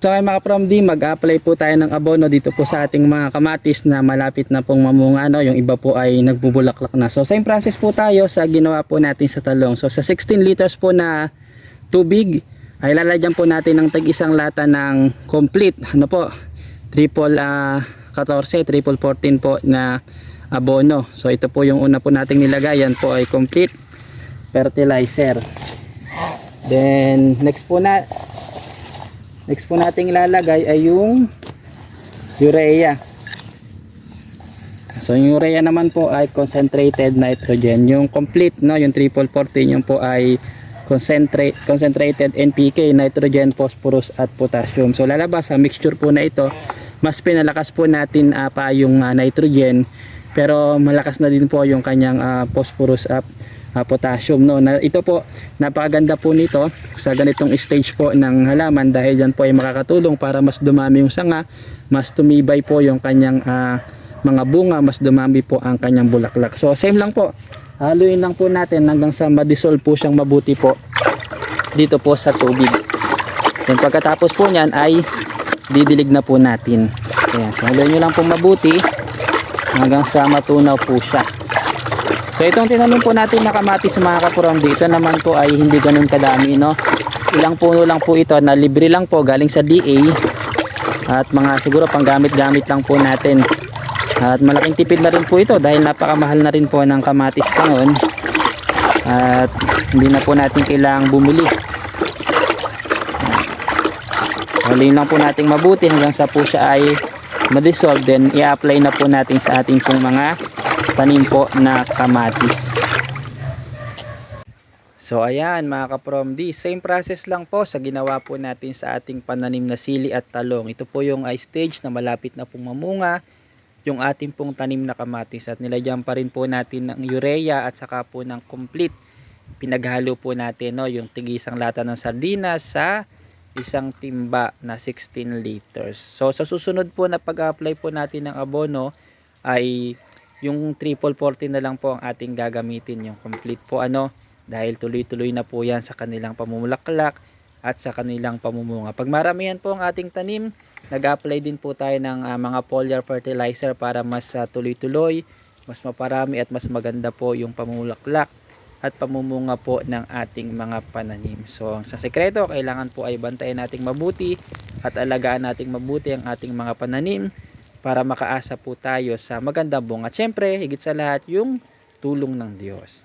So ay mga From D, mag-apply po tayo ng abono dito po sa ating mga kamatis na malapit na pong mamunga, no? Yung iba po ay nagbubulaklak na. So same process po tayo sa ginawa po natin sa talong. So sa 16 liters po na tubig ay lalagyan po natin ng tag-isang lata ng complete, ano po, triple 14, triple 14 po na abono. So ito po yung una po nating nilagay, yan po ay complete fertilizer. Then next po nating ilalagay ay yung urea. So yung urea naman po ay concentrated nitrogen. Yung complete, no, yung triple 14, yung po ay concentrated NPK, nitrogen, phosphorus at potassium. So lalabas sa mixture po na ito, mas pinalakas po natin pa yung nitrogen, pero malakas na din po yung kanyang phosphorus at potassium, no. Ito po, napakaganda po nito sa ganitong stage po ng halaman dahil yan po ay makakatulong para mas dumami yung sanga, mas tumibay po yung kanyang mga bunga, mas dumami po ang kanyang bulaklak. So same lang po, haluin lang po natin hanggang sa ma-dissolve po siyang mabuti po dito po sa tubig. Then pagkatapos po niyan ay didilig na po natin. Ayan, so haluin nyo lang po mabuti hanggang sa matunaw po siya. So itong tinanim po natin na kamatis mga ka-From D, ito naman po ay hindi ganun kadami, no. Ilang puno lang po ito na libre lang po galing sa DA, at mga siguro pang gamit-gamit lang po natin. At malaking tipid na rin po ito dahil napakamahal na rin po ng kamatis ngayon, at hindi na po natin kailangang bumili. Haluin lang po natin mabuti hanggang sa po siya ay ma-dissolve, then i-apply na po natin sa ating pong mga tanim po na kamatis. So ayan mga ka-From D, same process lang po sa ginawa po natin sa ating pananim na sili at talong. Ito po yung stage na malapit na pong mamunga yung ating pong tanim na kamatis, at nilagyan pa rin po natin ng urea at saka po ng complete. Pinaghalo po natin, no, yung tig-isang lata ng sardinas sa isang timba na 16 liters. So sa susunod po na pag-apply po natin ng abono ay yung triple 14 na lang po ang ating gagamitin, yung complete po, dahil tuloy-tuloy na po yan sa kanilang pamumulaklak at sa kanilang pamumunga. Pag maramihan po ang ating tanim, nag-apply din po tayo ng mga foliar fertilizer para mas tuloy-tuloy, mas maparami at mas maganda po yung pamumulaklak at pamumunga po ng ating mga pananim. So ang sa sekreto, kailangan po ay bantayan nating mabuti at alagaan nating mabuti ang ating mga pananim para makaasa po tayo sa magandang bunga. At syempre, higit sa lahat, yung tulong ng Diyos.